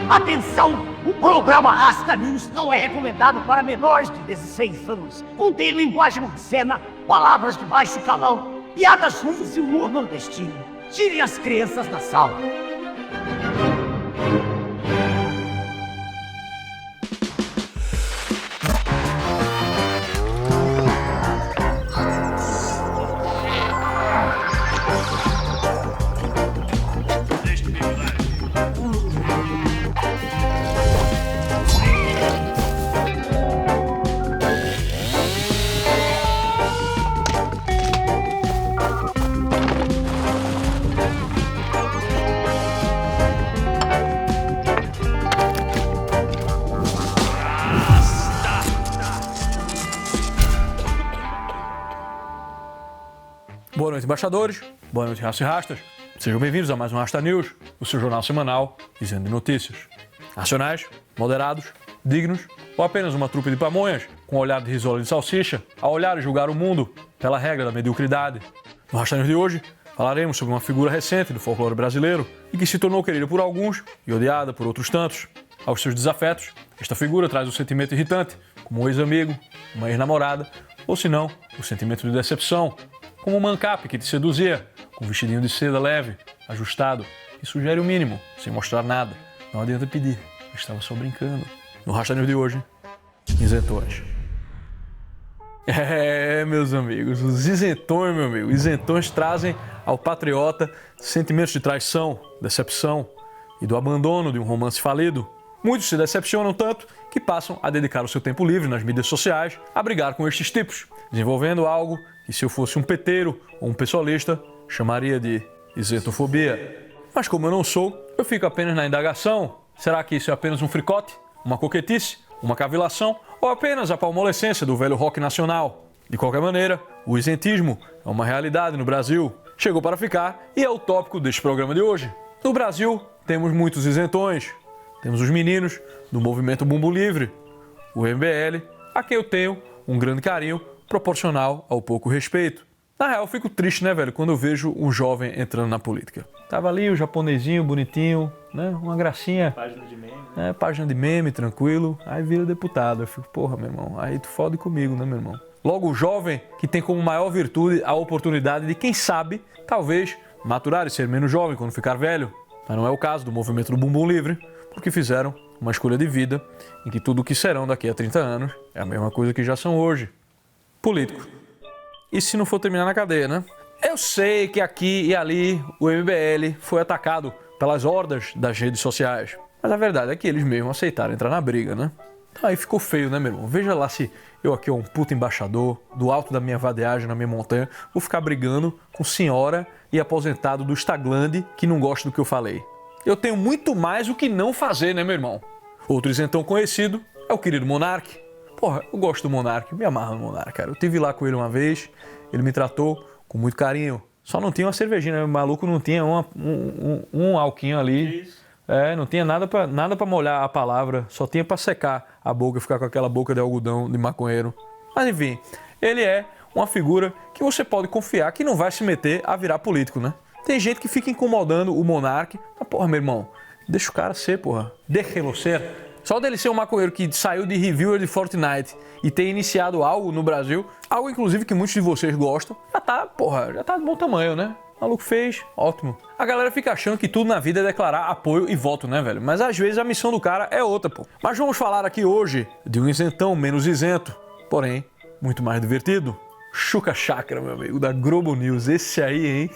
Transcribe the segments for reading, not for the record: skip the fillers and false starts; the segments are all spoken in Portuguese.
Atenção! O programa Rasta News não é recomendado para menores de 16 anos. Contém linguagem obscena, palavras de baixo calão, piadas ruins e humor nordestino. Tirem as crianças da sala. Boa noite, embaixadores. Boa noite, raças e rastas. Sejam bem-vindos a mais um Rasta News, o seu jornal semanal dizendo de notícias. Nacionais, moderados, dignos ou apenas uma trupe de pamonhas com um olhar de risola de salsicha a olhar e julgar o mundo pela regra da mediocridade. No Rasta News de hoje, falaremos sobre uma figura recente do folclore brasileiro e que se tornou querida por alguns e odiada por outros tantos. Aos seus desafetos, esta figura traz um sentimento irritante, como um ex-amigo, uma ex-namorada, ou se não, o sentimento de decepção, como um mancap que te seduzia, com um vestidinho de seda leve, ajustado, que sugere o mínimo, sem mostrar nada. Não adianta pedir, eu estava só brincando. No Rasta News de hoje, isentões. Meus amigos, os isentões, meu amigo. Isentões trazem ao patriota sentimentos de traição, decepção e do abandono de um romance falido. Muitos se decepcionam tanto que passam a dedicar o seu tempo livre nas mídias sociais a brigar com estes tipos, desenvolvendo algo que, se eu fosse um peteiro ou um pessoalista, chamaria de isentofobia. Mas como eu não sou, eu fico apenas na indagação. Será que isso é apenas um fricote, uma coquetice, uma cavilação ou apenas a palmolescência do velho rock nacional? De qualquer maneira, o isentismo é uma realidade no Brasil. Chegou para ficar e é o tópico deste programa de hoje. No Brasil, temos muitos isentões. Temos os meninos do movimento Bumbum Livre, o MBL, a quem eu tenho um grande carinho proporcional ao pouco respeito. Na real, eu fico triste, né, velho, quando eu vejo um jovem entrando na política. Tava ali o japonesinho, bonitinho, né, uma gracinha. Página de meme. Né, página de meme, tranquilo. Aí vira deputado. Eu fico, porra, meu irmão, aí tu fode comigo, né, meu irmão? Logo, o jovem que tem como maior virtude a oportunidade de, quem sabe, talvez, maturar e ser menos jovem quando ficar velho. Mas não é o caso do movimento do Bumbum Livre, porque fizeram uma escolha de vida em que tudo o que serão daqui a 30 anos é a mesma coisa que já são hoje. Políticos. E se não for terminar na cadeia, né? Eu sei que aqui e ali o MBL foi atacado pelas hordas das redes sociais, mas a verdade é que eles mesmos aceitaram entrar na briga, né? Então aí ficou feio, né, meu irmão? Veja lá se eu aqui, um puto embaixador, do alto da minha vadiagem na minha montanha, vou ficar brigando com senhora e aposentado do Instaglande que não gosta do que eu falei. Eu tenho muito mais o que não fazer, né, meu irmão? Outro isentão conhecido é o querido Monark. Porra, eu gosto do Monark, me amarro no Monark, cara. Eu estive lá com ele uma vez, ele me tratou com muito carinho. Só não tinha uma cervejinha, né? O maluco não tinha um alquinho ali. Isso. Não tinha nada pra molhar a palavra, só tinha pra secar a boca, ficar com aquela boca de algodão de maconheiro. Mas enfim, ele é uma figura que você pode confiar que não vai se meter a virar político, né? Tem gente que fica incomodando o Monark. Mas, porra, meu irmão, deixa o cara ser, porra. Deixa-lo ser. Só dele ser um maconheiro que saiu de reviewer de Fortnite e ter iniciado algo no Brasil, algo inclusive que muitos de vocês gostam, já tá de bom tamanho, né? O maluco fez, ótimo. A galera fica achando que tudo na vida é declarar apoio e voto, né, velho? Mas às vezes a missão do cara é outra, pô. Mas vamos falar aqui hoje de um isentão menos isento, porém, muito mais divertido. Chuca Chakra, meu amigo, da Globo News. Esse aí, hein?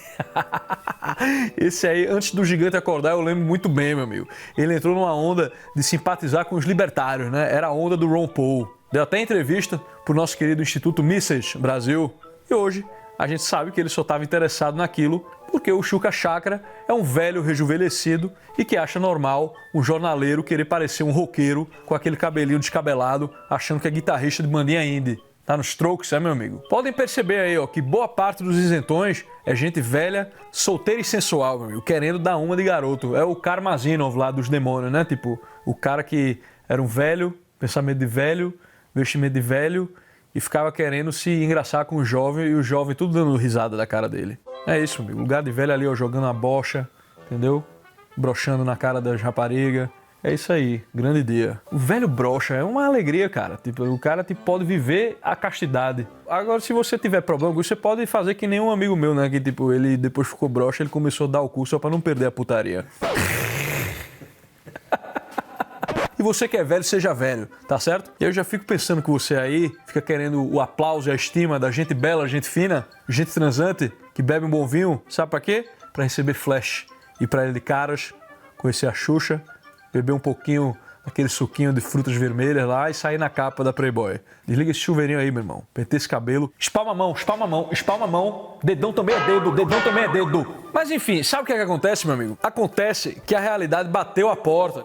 Esse aí, antes do gigante acordar, eu lembro muito bem, meu amigo. Ele entrou numa onda de simpatizar com os libertários, né? Era a onda do Ron Paul. Deu até entrevista pro nosso querido Instituto Mises Brasil. E hoje, a gente sabe que ele só estava interessado naquilo porque o Chuca Chakra é um velho rejuvenescido e que acha normal um jornaleiro querer parecer um roqueiro com aquele cabelinho descabelado, achando que é guitarrista de bandinha indie. Tá nos Strokes, meu amigo? Podem perceber aí, ó, que boa parte dos isentões é gente velha, solteira e sensual, meu amigo, querendo dar uma de garoto. É o Karmazinov lá dos demônios, né? Tipo, o cara que era um velho, pensamento de velho, vestimento de velho, e ficava querendo se engraçar com o jovem, e o jovem tudo dando risada da cara dele. É isso, amigo. Lugar de velho ali, ó, jogando a bocha, entendeu? Broxando na cara das raparigas. É isso aí, grande dia. O velho brocha é uma alegria, cara. Tipo, o cara pode viver a castidade. Agora, se você tiver problema, você pode fazer que nem um amigo meu, né? Que tipo, ele depois ficou broxa, ele começou a dar o cu só pra não perder a putaria. E você que é velho, seja velho, tá certo? Eu já fico pensando que você aí fica querendo o aplauso e a estima da gente bela, gente fina, gente transante, que bebe um bom vinho. Sabe pra quê? Pra receber flash. Ir pra ele de caras, conhecer a Xuxa, beber um pouquinho daquele suquinho de frutas vermelhas lá e sair na capa da Playboy. Desliga esse chuveirinho aí, meu irmão. Penteia esse cabelo. Espalma a mão, espalma a mão, espalma a mão. Dedão também é dedo, dedão também é dedo. Mas enfim, sabe o que é que acontece, meu amigo? Acontece que a realidade bateu a porta.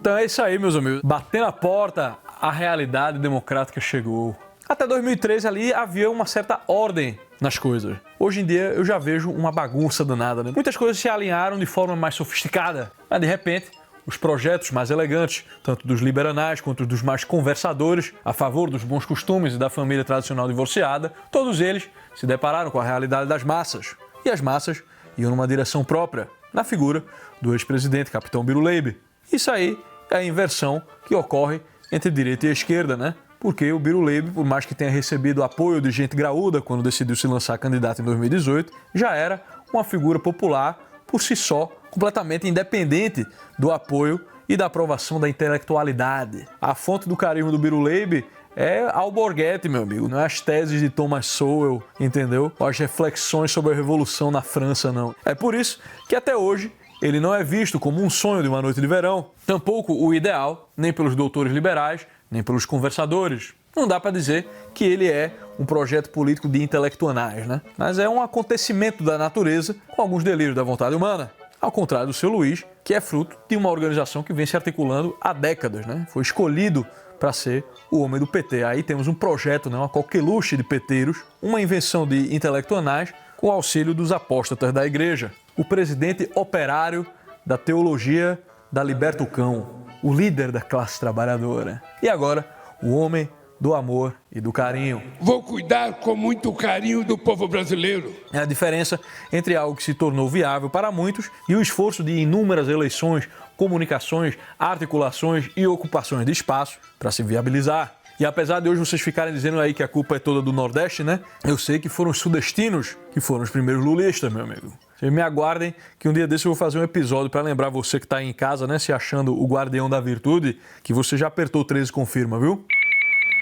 Então é isso aí, meus amigos. Batendo a porta, a realidade democrática chegou. Até 2013 ali havia uma certa ordem nas coisas. Hoje em dia eu já vejo uma bagunça danada, né? Muitas coisas se alinharam de forma mais sofisticada, mas de repente os projetos mais elegantes, tanto dos liberais quanto dos mais conversadores, a favor dos bons costumes e da família tradicional divorciada, todos eles se depararam com a realidade das massas. E as massas iam numa direção própria, na figura do ex-presidente Capitão Biruleibe. Isso aí é a inversão que ocorre entre direita e esquerda, né? Porque o Biruleibe, por mais que tenha recebido apoio de gente graúda quando decidiu se lançar candidato em 2018, já era uma figura popular por si só, completamente independente do apoio e da aprovação da intelectualidade. A fonte do carisma do Biruleibe é Alborguete, meu amigo, não é as teses de Thomas Sowell, entendeu? Ou as reflexões sobre a Revolução na França, não. É por isso que até hoje ele não é visto como um sonho de uma noite de verão, tampouco o ideal, nem pelos doutores liberais, nem pelos conversadores. Não dá para dizer que ele é um projeto político de intelectuais, né? Mas é um acontecimento da natureza com alguns delírios da vontade humana. Ao contrário do seu Luiz, que é fruto de uma organização que vem se articulando há décadas, né? Foi escolhido para ser o homem do PT. Aí temos um projeto, né? Uma coqueluche de peteiros, uma invenção de intelectuais com o auxílio dos apóstatas da igreja. O presidente operário da teologia da Liberta o Cão, o líder da classe trabalhadora. E agora, o homem do amor e do carinho. Vou cuidar com muito carinho do povo brasileiro. É a diferença entre algo que se tornou viável para muitos e o esforço de inúmeras eleições, comunicações, articulações e ocupações de espaço para se viabilizar. E apesar de hoje vocês ficarem dizendo aí que a culpa é toda do Nordeste, né? Eu sei que foram os sudestinos que foram os primeiros lulistas, meu amigo. Vocês me aguardem que um dia desse eu vou fazer um episódio para lembrar você que está aí em casa, né? Se achando o guardião da virtude, que você já apertou 13 confirma, viu?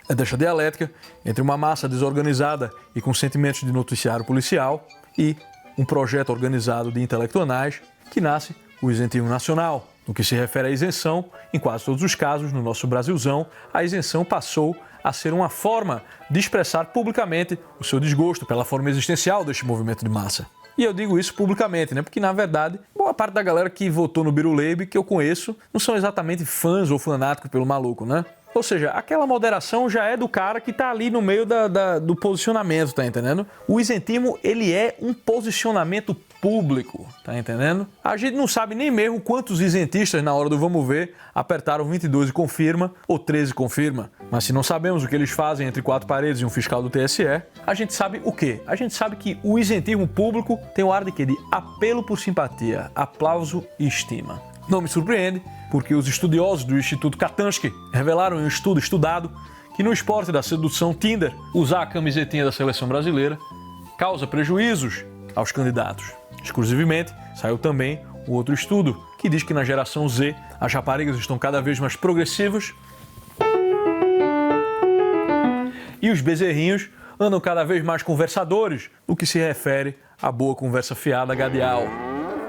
É deixa dialética entre uma massa desorganizada e com sentimentos de noticiário policial e um projeto organizado de intelectuais que nasce o Isentismo Nacional. No que se refere à isenção, em quase todos os casos, no nosso Brasilzão, a isenção passou a ser uma forma de expressar publicamente o seu desgosto pela forma existencial deste movimento de massa. E eu digo isso publicamente, né? Porque, na verdade, boa parte da galera que votou no Biruleibe, que eu conheço, não são exatamente fãs ou fanáticos pelo maluco, né? Ou seja, aquela moderação já é do cara que tá ali no meio do posicionamento, tá entendendo? O isentismo, ele é um posicionamento público, tá entendendo? A gente não sabe nem mesmo quantos isentistas na hora do vamos ver apertaram 22 e confirma ou 13 confirma. Mas se não sabemos o que eles fazem entre quatro paredes e um fiscal do TSE, a gente sabe o quê? A gente sabe que o isentismo público tem o ar de quê? De apelo por simpatia, aplauso e estima. Não me surpreende, porque os estudiosos do Instituto Katansky revelaram em um estudo estudado que no esporte da sedução Tinder, usar a camisetinha da seleção brasileira causa prejuízos aos candidatos. Exclusivamente, saiu também um outro estudo que diz que na geração Z as raparigas estão cada vez mais progressivas e os bezerrinhos andam cada vez mais conversadores no que se refere à boa conversa fiada gadeal.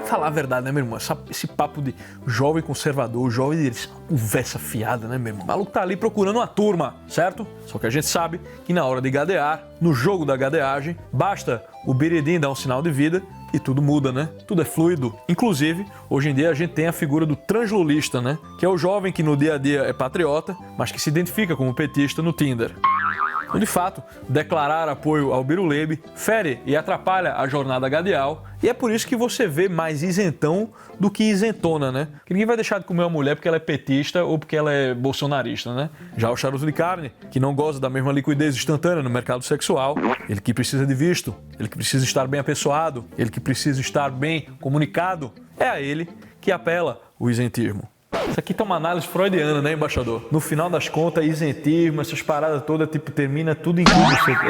Falar a verdade, né, meu irmão? Esse papo de jovem conservador, jovem de conversa fiada, né, meu irmão? O maluco tá ali procurando uma turma, certo? Só que a gente sabe que na hora de gadear, no jogo da gadeagem, basta o biridim dar um sinal de vida e tudo muda, né? Tudo é fluido. Inclusive, hoje em dia a gente tem a figura do translulista, né? Que é o jovem que no dia a dia é patriota, mas que se identifica como petista no Tinder. De fato, declarar apoio ao Birulebe fere e atrapalha a jornada gadial, e é por isso que você vê mais isentão do que isentona, né? Que ninguém vai deixar de comer uma mulher porque ela é petista ou porque ela é bolsonarista, né? Já o charuto de carne, que não goza da mesma liquidez instantânea no mercado sexual, ele que precisa de visto, ele que precisa estar bem apessoado, ele que precisa estar bem comunicado, é a ele que apela o isentismo. Isso aqui tá uma análise freudiana, né, embaixador? No final das contas, isentismo, essas paradas todas, tipo, termina tudo em tudo.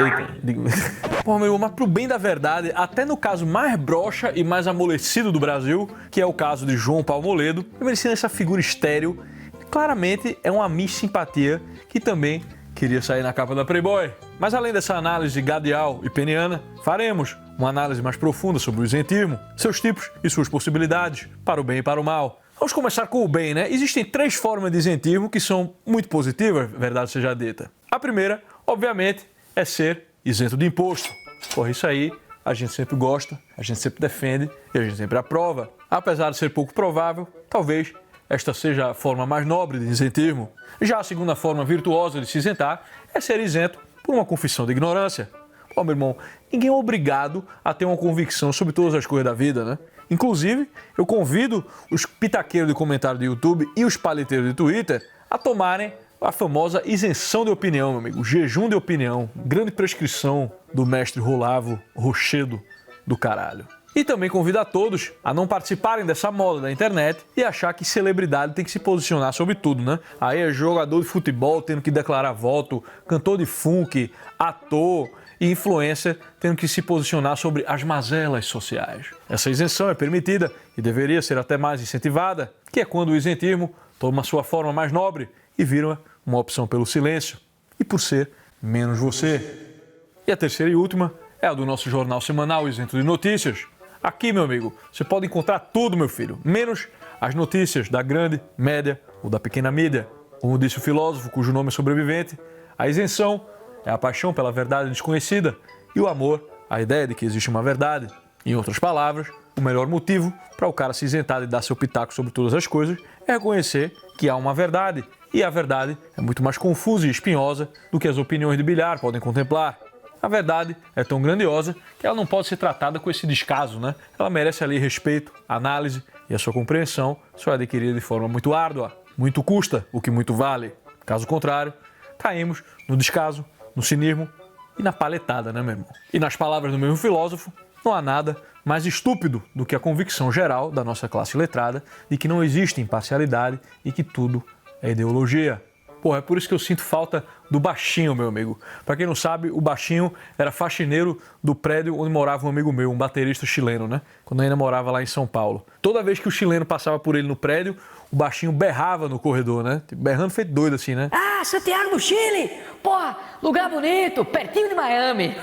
Eita. Pô, meu irmão, mas pro bem da verdade, até no caso mais broxa e mais amolecido do Brasil, que é o caso de João Paulo Moledo, merecendo essa figura estéril, claramente é uma Miss Simpatia que também queria sair na capa da Playboy. Mas além dessa análise gadial e peniana, faremos uma análise mais profunda sobre o isentismo, seus tipos e suas possibilidades, para o bem e para o mal. Vamos começar com o bem, né? Existem 3 formas de isentismo que são muito positivas, verdade seja dita. A primeira, obviamente, é ser isento de imposto. Porra, isso aí a gente sempre gosta, a gente sempre defende e a gente sempre aprova. Apesar de ser pouco provável, talvez esta seja a forma mais nobre de isentismo. Já a segunda forma virtuosa de se isentar é ser isento por uma confissão de ignorância. Pô, meu irmão, ninguém é obrigado a ter uma convicção sobre todas as coisas da vida, né? Inclusive, eu convido os pitaqueiros de comentário do YouTube e os palheteiros de Twitter a tomarem a famosa isenção de opinião, meu amigo. O jejum de opinião, grande prescrição do mestre Rolavo Rochedo do caralho. E também convido a todos a não participarem dessa moda da internet e achar que celebridade tem que se posicionar sobre tudo, né? Aí é jogador de futebol tendo que declarar voto, cantor de funk, ator e influencer tendo que se posicionar sobre as mazelas sociais. Essa isenção é permitida e deveria ser até mais incentivada, que é quando o isentismo toma sua forma mais nobre e vira uma opção pelo silêncio e por ser menos você. E a terceira e última é a do nosso jornal semanal Isento de Notícias. Aqui, meu amigo, você pode encontrar tudo, meu filho, menos as notícias da grande, média ou da pequena mídia. Como disse o filósofo cujo nome é sobrevivente, a isenção é a paixão pela verdade desconhecida e o amor, a ideia de que existe uma verdade. Em outras palavras, o melhor motivo para o cara se isentar de dar seu pitaco sobre todas as coisas é reconhecer que há uma verdade. E a verdade é muito mais confusa e espinhosa do que as opiniões de bilhar podem contemplar. A verdade é tão grandiosa que ela não pode ser tratada com esse descaso, né? Ela merece ali respeito, análise e a sua compreensão só é adquirida de forma muito árdua. Muito custa o que muito vale. Caso contrário, caímos no descaso, no cinismo e na paletada, né, meu irmão? E nas palavras do mesmo filósofo, não há nada mais estúpido do que a convicção geral da nossa classe letrada de que não existe imparcialidade e que tudo é ideologia. Porra, é por isso que eu sinto falta do Baixinho, meu amigo. Pra quem não sabe, o Baixinho era faxineiro do prédio onde morava um amigo meu, um baterista chileno, né? Quando eu ainda morava lá em São Paulo. Toda vez que o chileno passava por ele no prédio, o Baixinho berrava no corredor, né? Berrando feito doido assim, né? Ah, Santiago do Chile! Porra, lugar bonito, pertinho de Miami.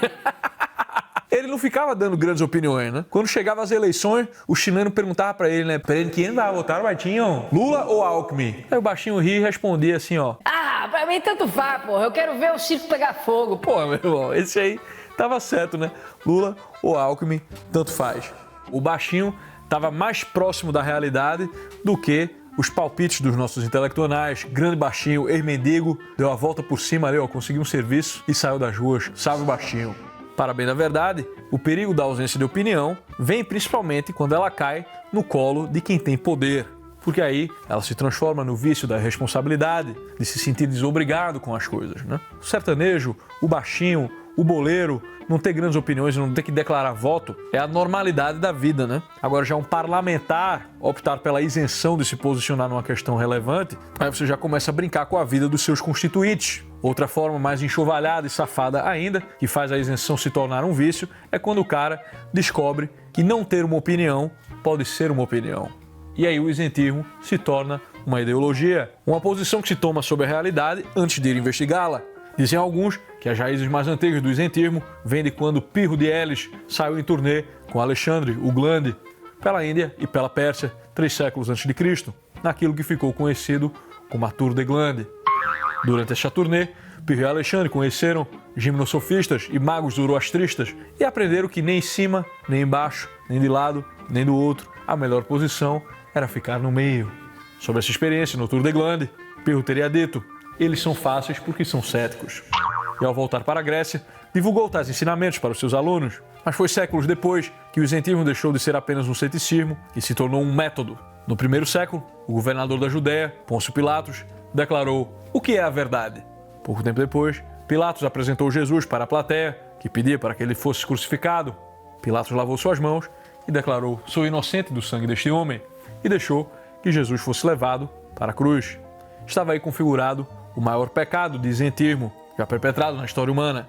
Ele não ficava dando grandes opiniões, né? Quando chegava as eleições, o chileno perguntava pra ele, né? Quem vai votar, Baixinho? Lula ou Alckmin? Aí o Baixinho ria e respondia assim, ó. Ah, pra mim tanto faz, porra. Eu quero ver o circo pegar fogo. Pô, meu irmão, esse aí tava certo, né? Lula ou Alckmin, tanto faz. O Baixinho tava mais próximo da realidade do que os palpites dos nossos intelectuais. Grande Baixinho, ex-mendigo, deu a volta por cima ali, ó, conseguiu um serviço e saiu das ruas. Salve o Baixinho. Para bem da verdade, o perigo da ausência de opinião vem principalmente quando ela cai no colo de quem tem poder. Porque aí ela se transforma no vício da responsabilidade, de se sentir desobrigado com as coisas, né? O sertanejo, o baixinho, o boleiro, não ter grandes opiniões e não ter que declarar voto é a normalidade da vida, né? Agora, já um parlamentar optar pela isenção de se posicionar numa questão relevante, aí você já começa a brincar com a vida dos seus constituintes. Outra forma mais enxovalhada e safada ainda, que faz a isenção se tornar um vício, é quando o cara descobre que não ter uma opinião pode ser uma opinião. E aí o isentismo se torna uma ideologia, uma posição que se toma sobre a realidade antes de ir investigá-la. Dizem alguns que as raízes mais antigas do isentismo vêm de quando Pirro de Elis saiu em turnê com Alexandre o Grande pela Índia e pela Pérsia 3 séculos antes de Cristo, naquilo que ficou conhecido como a Tour de Glande. Durante esta turnê, Pirro e Alexandre conheceram gimnosofistas e magos zoroastristas e aprenderam que nem em cima, nem embaixo, nem de lado, nem do outro, a melhor posição era ficar no meio. Sobre essa experiência no Tour de Glande, Pirro teria dito: eles são fáceis porque são céticos. e ao voltar para a Grécia, divulgou tais ensinamentos para os seus alunos. Mas foi séculos depois que o isentismo deixou de ser apenas um ceticismo e se tornou um método. No primeiro século, o governador da Judéia, Pôncio Pilatos, declarou: "O que é a verdade?" Pouco tempo depois, Pilatos apresentou Jesus para a plateia, que pedia para que ele fosse crucificado. Pilatos lavou suas mãos e declarou: "Sou inocente do sangue deste homem", e deixou que Jesus fosse levado para a cruz. Estava aí configurado o maior pecado de isentismo já perpetrado na história humana.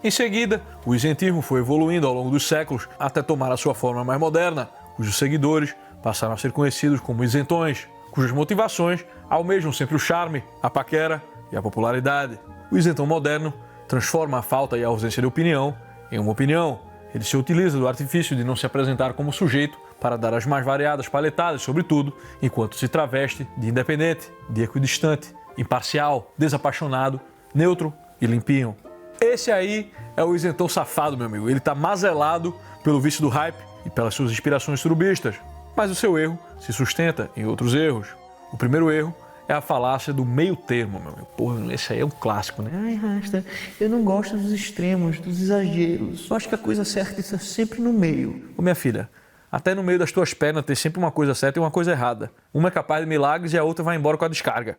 Em seguida, o isentismo foi evoluindo ao longo dos séculos até tomar a sua forma mais moderna, cujos seguidores passaram a ser conhecidos como isentões, cujas motivações almejam sempre o charme, a paquera e a popularidade. O isentão moderno transforma a falta e a ausência de opinião em uma opinião. Ele se utiliza do artifício de não se apresentar como sujeito para dar as mais variadas palhetadas sobre tudo, enquanto se traveste de independente, de equidistante, imparcial, desapaixonado, neutro e limpinho. Esse aí é o isentão safado, meu amigo. Ele está mazelado pelo vício do hype e pelas suas inspirações surubistas. Mas o seu erro se sustenta em outros erros. O primeiro erro é a falácia do meio termo, meu amigo. Porra, esse aí é um clássico, né? Ai, Rasta, eu não gosto dos extremos, dos exageros. Eu acho que a coisa certa está sempre no meio. Ô minha filha, até no meio das tuas pernas tem sempre uma coisa certa e uma coisa errada. Uma é capaz de milagres e a outra vai embora com a descarga.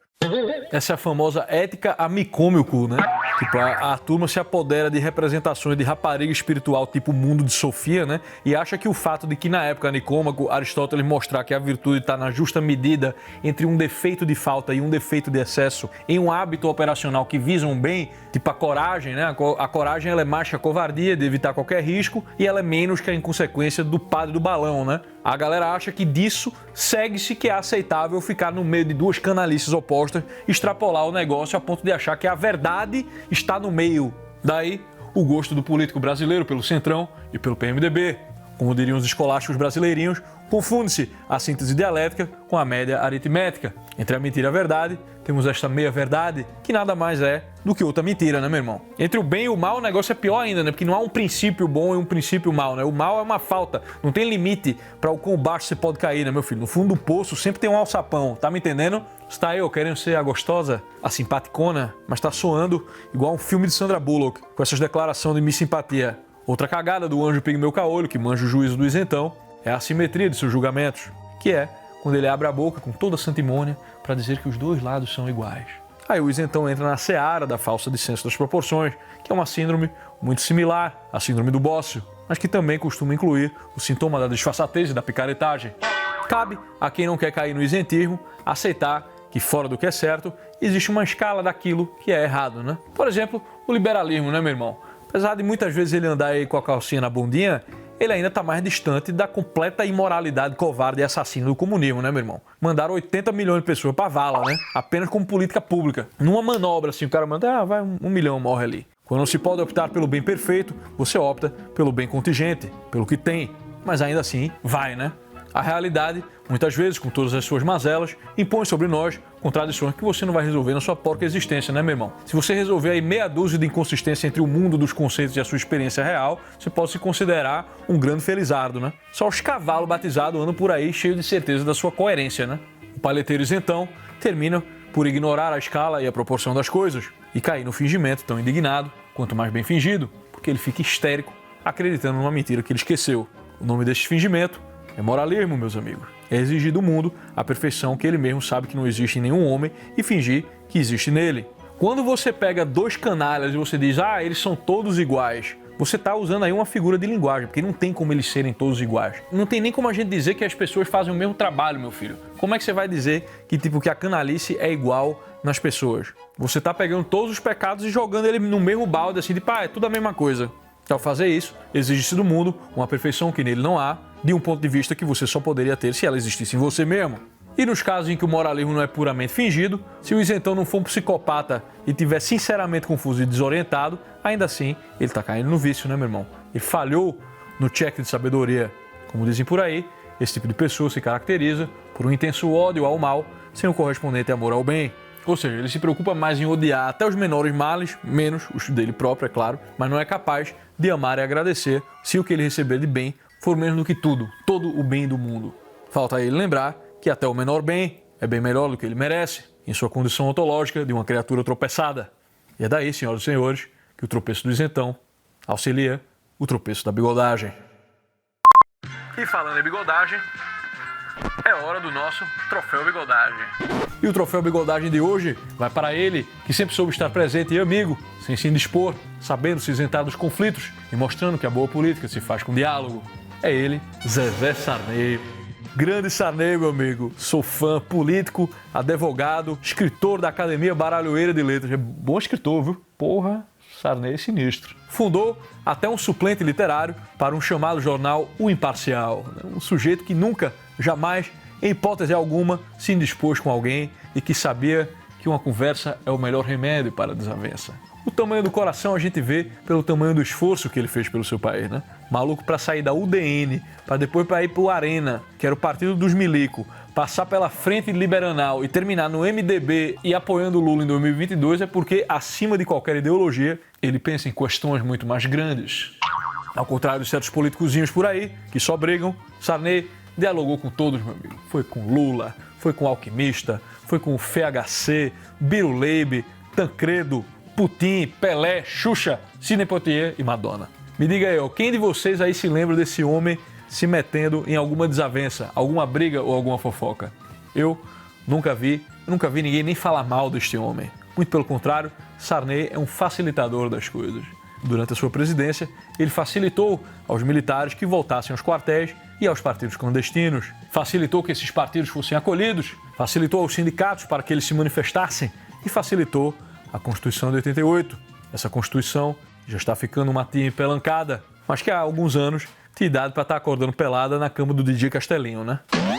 Essa é a famosa ética a me come o cu, né? Tipo, a turma se apodera de representações de rapariga espiritual tipo mundo de Sofia, né? E acha que o fato de que na época Nicômaco, Aristóteles mostrar que a virtude está na justa medida entre um defeito de falta e um defeito de excesso em um hábito operacional que visa um bem, tipo a coragem, né? A coragem ela é mais que a covardia de evitar qualquer risco e ela é menos que a inconsequência do padre do balão, né? A galera acha que disso segue-se que é aceitável ficar no meio de duas canalices opostas, extrapolar o negócio a ponto de achar que a verdade está no meio. Daí, o gosto do político brasileiro pelo Centrão e pelo PMDB. Como diriam os escolásticos brasileirinhos, confunde-se a síntese dialética com a média aritmética. Entre a mentira e a verdade, temos esta meia-verdade, que nada mais é do que outra mentira, né, meu irmão? Entre o bem e o mal, o negócio é pior ainda, né? Porque não há um princípio bom e um princípio mal, né? O mal é uma falta, não tem limite para o quão baixo você pode cair, né, meu filho? No fundo do poço sempre tem um alçapão, tá me entendendo? Está eu querendo ser a gostosa, a simpaticona, mas tá soando igual um filme de Sandra Bullock, com essas declarações de missimpatia. Outra cagada do anjo pigmeu caolho, que manja o juízo do isentão, é a assimetria de seus julgamentos, que é quando ele abre a boca com toda a santimônia para dizer que os dois lados são iguais. Aí o isentão entra na seara da falsa dissenso das proporções, que é uma síndrome muito similar à síndrome do bócio, mas que também costuma incluir o sintoma da disfarçatez e da picaretagem. Cabe a quem não quer cair no isentismo aceitar que fora do que é certo, existe uma escala daquilo que é errado, né? Por exemplo, o liberalismo, né, meu irmão? Apesar de muitas vezes ele andar aí com a calcinha na bundinha, ele ainda está mais distante da completa imoralidade covarde e assassina do comunismo, né, meu irmão? Mandaram 80 milhões de pessoas para vala, né? Apenas como política pública. Numa manobra, assim, o cara manda, vai, 1 milhão morre ali. Quando não se pode optar pelo bem perfeito, você opta pelo bem contingente, pelo que tem. Mas ainda assim, vai, né? A realidade, muitas vezes, com todas as suas mazelas, impõe sobre nós contradições que você não vai resolver na sua porca existência, né, meu irmão? Se você resolver aí meia dúzia de inconsistência entre o mundo dos conceitos e a sua experiência real, você pode se considerar um grande felizardo, né? Só os cavalos batizados andam por aí cheios de certeza da sua coerência, né? O palheteiro isentão termina por ignorar a escala e a proporção das coisas e cair no fingimento tão indignado quanto mais bem fingido, porque ele fica histérico acreditando numa mentira que ele esqueceu. O nome deste fingimento é moralismo, meus amigos. É exigir do mundo a perfeição que ele mesmo sabe que não existe em nenhum homem e fingir que existe nele. Quando você pega dois canalhas e você diz, eles são todos iguais, você está usando aí uma figura de linguagem, porque não tem como eles serem todos iguais. Não tem nem como a gente dizer que as pessoas fazem o mesmo trabalho, meu filho. Como é que você vai dizer que a canalice é igual nas pessoas? Você está pegando todos os pecados e jogando ele no mesmo balde, assim, é tudo a mesma coisa. Ao fazer isso, exige-se do mundo uma perfeição que nele não há, de um ponto de vista que você só poderia ter se ela existisse em você mesmo. E nos casos em que o moralismo não é puramente fingido, se o isentão não for um psicopata e estiver sinceramente confuso e desorientado, ainda assim ele está caindo no vício, né, meu irmão? Ele falhou no check de sabedoria. Como dizem por aí, esse tipo de pessoa se caracteriza por um intenso ódio ao mal, sem o correspondente amor ao bem. Ou seja, ele se preocupa mais em odiar até os menores males, menos os dele próprio, é claro, mas não é capaz de amar e agradecer se o que ele receber de bem for menos do que tudo, todo o bem do mundo. Falta a ele lembrar que até o menor bem é bem melhor do que ele merece, em sua condição ontológica de uma criatura tropeçada. E é daí, senhoras e senhores, que o tropeço do isentão auxilia o tropeço da bigodagem. E falando em bigodagem, é hora do nosso Troféu Bigodagem. E o Troféu Bigodagem de hoje vai para ele, que sempre soube estar presente e amigo, sem se indispor, sabendo se isentar dos conflitos e mostrando que a boa política se faz com diálogo. É ele, Zezé Sarney. Grande Sarney, meu amigo. Sou fã, político, advogado, escritor da Academia Baralhoeira de Letras. É bom escritor, viu? Porra, Sarney é sinistro. Fundou até um suplente literário para um chamado jornal O Imparcial. Um sujeito que nunca, jamais, em hipótese alguma, se indispôs com alguém e que sabia que uma conversa é o melhor remédio para a desavença. O tamanho do coração a gente vê pelo tamanho do esforço que ele fez pelo seu país, né? Maluco para sair da UDN, para depois para ir para o Arena, que era o partido dos milico, passar pela Frente Liberal e terminar no MDB e apoiando o Lula em 2022 é porque, acima de qualquer ideologia, ele pensa em questões muito mais grandes. Ao contrário de certos políticozinhos por aí, que só brigam, Sarney dialogou com todos, meu amigo. Foi com Lula, foi com Alquimista, foi com o FHC, Biruleibe, Tancredo, Putin, Pelé, Xuxa, Sidney Poitier e Madonna. Me diga aí, ó, quem de vocês aí se lembra desse homem se metendo em alguma desavença, alguma briga ou alguma fofoca? Eu nunca vi ninguém nem falar mal deste homem. Muito pelo contrário, Sarney é um facilitador das coisas. Durante a sua presidência, ele facilitou aos militares que voltassem aos quartéis e aos partidos clandestinos. Facilitou que esses partidos fossem acolhidos, facilitou aos sindicatos para que eles se manifestassem e facilitou a Constituição de 88. Essa Constituição já está ficando uma tia empelancada, mas que há alguns anos tinha idade para estar acordando pelada na cama do DJ Castelinho, né?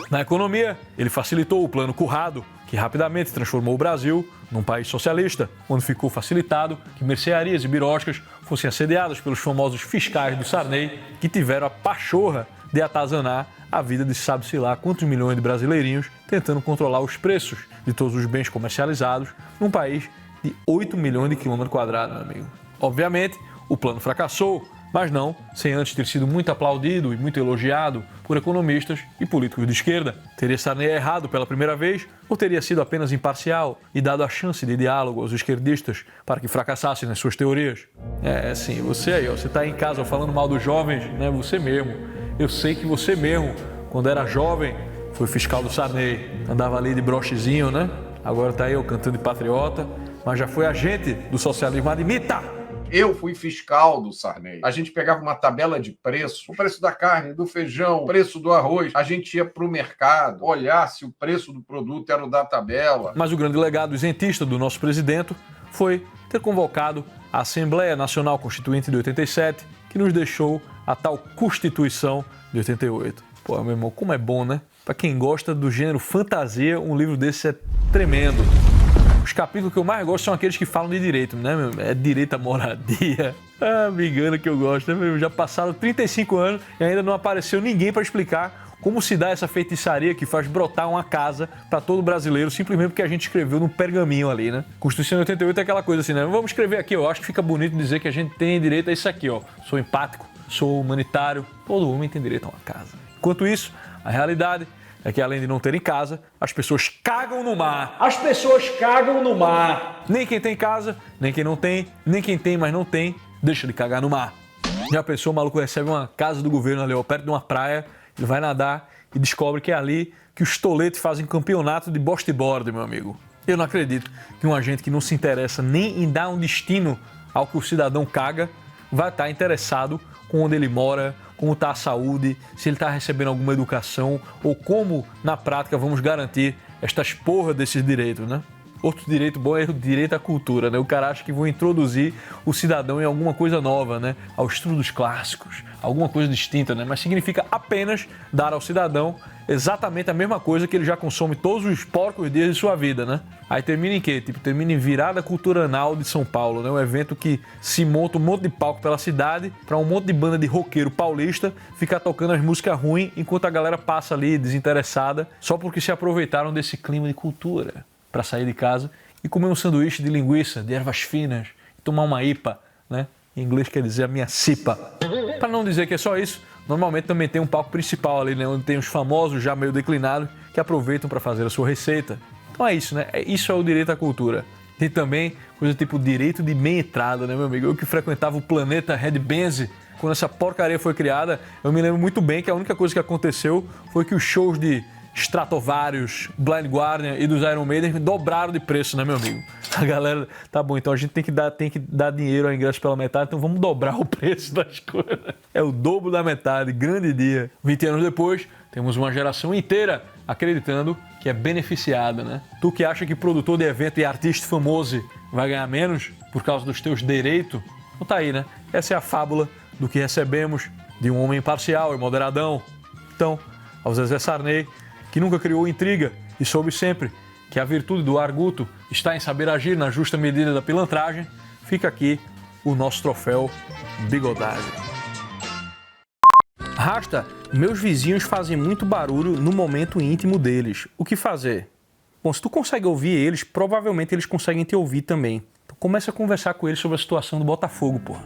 Na economia, ele facilitou o Plano Currado, que rapidamente transformou o Brasil num país socialista, onde ficou facilitado que mercearias e biroscas fossem assediadas pelos famosos fiscais do Sarney, que tiveram a pachorra de atazanar a vida de sabe-se lá quantos milhões de brasileirinhos tentando controlar os preços de todos os bens comercializados num país de 8 milhões de quilômetros quadrados, meu amigo. Obviamente, o plano fracassou, mas não sem antes ter sido muito aplaudido e muito elogiado por economistas e políticos de esquerda. Teria Sarney errado pela primeira vez ou teria sido apenas imparcial e dado a chance de diálogo aos esquerdistas para que fracassassem nas suas teorias? É, sim, você aí, ó, você está em casa falando mal dos jovens, né? Você mesmo. Eu sei que você mesmo, quando era jovem, foi fiscal do Sarney. Andava ali de brochezinho, né? Agora tá aí, ó, cantando de patriota, mas já foi agente do socialismo. Admita! Eu fui fiscal do Sarney. A gente pegava uma tabela de preço, o preço da carne, do feijão, o preço do arroz. A gente ia para o mercado, olhar se o preço do produto era o da tabela. Mas o grande legado isentista do nosso presidente foi ter convocado a Assembleia Nacional Constituinte de 87, que nos deixou a tal Constituição de 88. Pô, meu irmão, como é bom, né? Para quem gosta do gênero fantasia, um livro desse é tremendo. Os capítulos que eu mais gosto são aqueles que falam de direito, né, meu? É direito à moradia. Ah, me engana que eu gosto, né, meu? Já passaram 35 anos e ainda não apareceu ninguém para explicar como se dá essa feitiçaria que faz brotar uma casa para todo brasileiro, simplesmente porque a gente escreveu num pergaminho ali, né? Constituição de 88 é aquela coisa assim, né? Vamos escrever aqui, ó. Acho que fica bonito dizer que a gente tem direito a isso aqui, ó. Sou empático, sou humanitário, todo homem tem direito a uma casa. Enquanto isso, a realidade é que além de não terem casa, as pessoas cagam no mar. As pessoas cagam no mar. Nem quem tem casa, nem quem não tem, nem quem tem, mas não tem, deixa de cagar no mar. Já pensou, o maluco recebe uma casa do governo ali, ó, perto de uma praia, ele vai nadar e descobre que é ali que os toletes fazem campeonato de bodyboard, meu amigo. Eu não acredito que um agente que não se interessa nem em dar um destino ao que o cidadão caga, vai estar interessado com onde ele mora, como está a saúde, se ele está recebendo alguma educação ou como, na prática, vamos garantir estas porras desses direitos, né? Outro direito bom é o direito à cultura, né? O cara acha que vão introduzir o cidadão em alguma coisa nova, né? Aos estudos clássicos, alguma coisa distinta, né? Mas significa apenas dar ao cidadão exatamente a mesma coisa que ele já consome todos os porcos dias de sua vida, né? Aí termina em quê? Tipo, termina em Virada Cultural de São Paulo, né? Um evento que se monta um monte de palco pela cidade para um monte de banda de roqueiro paulista ficar tocando as músicas ruins enquanto a galera passa ali desinteressada só porque se aproveitaram desse clima de cultura para sair de casa e comer um sanduíche de linguiça, de ervas finas, e tomar uma IPA, né? Em inglês quer dizer a minha cipa. Para não dizer que é só isso, normalmente também tem um palco principal ali, né? Onde tem os famosos já meio declinados que aproveitam para fazer a sua receita. Então é isso, né? Isso é o direito à cultura. Tem também coisa tipo direito de meia entrada, né, meu amigo? Eu que frequentava o planeta Red Benz, quando essa porcaria foi criada, eu me lembro muito bem que a única coisa que aconteceu foi que os shows de Stratovarius, Blind Guardian e dos Iron Maiden dobraram de preço, né, meu amigo? A galera, tá bom, então a gente tem que dar dinheiro ao ingresso pela metade, então vamos dobrar o preço das coisas. É o dobro da metade, grande dia. 20 anos depois, temos uma geração inteira acreditando que é beneficiada, né? Tu que acha que produtor de evento e artista famoso vai ganhar menos por causa dos teus direitos, então tá aí, né? Essa é a fábula do que recebemos de um homem imparcial e moderadão. Então, ao Zezé Sarney, que nunca criou intriga e soube sempre que a virtude do arguto está em saber agir na justa medida da pilantragem, fica aqui o nosso troféu bigodagem. Rasta, meus vizinhos fazem muito barulho no momento íntimo deles. O que fazer? Bom, se tu consegue ouvir eles, provavelmente eles conseguem te ouvir também. Então começa a conversar com eles sobre a situação do Botafogo, porra.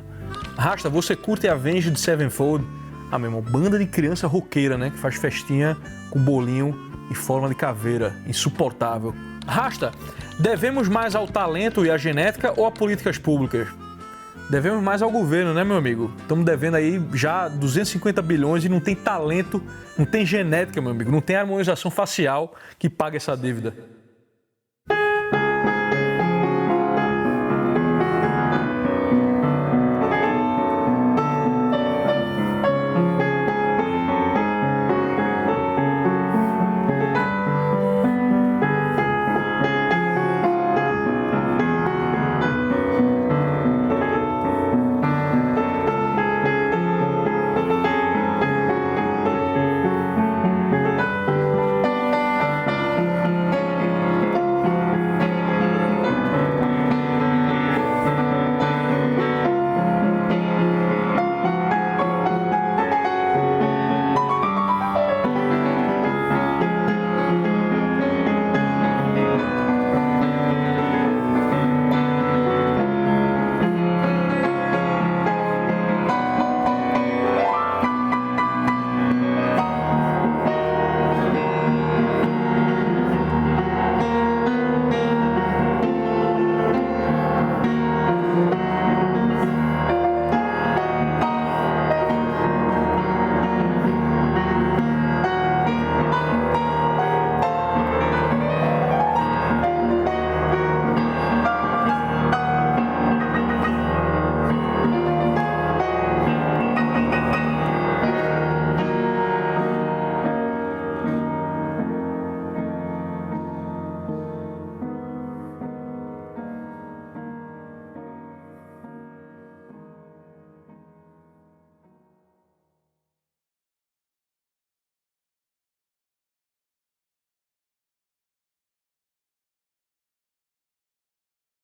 Rasta, você curte Avenged Sevenfold? Ah, meu irmão, banda de criança roqueira, né? Que faz festinha com bolinho em forma de caveira. Insuportável. Rasta, devemos mais ao talento e à genética ou a políticas públicas? Devemos mais ao governo, né, meu amigo? Estamos devendo aí já 250 bilhões e não tem talento, não tem genética, meu amigo. Não tem harmonização facial que pague essa dívida.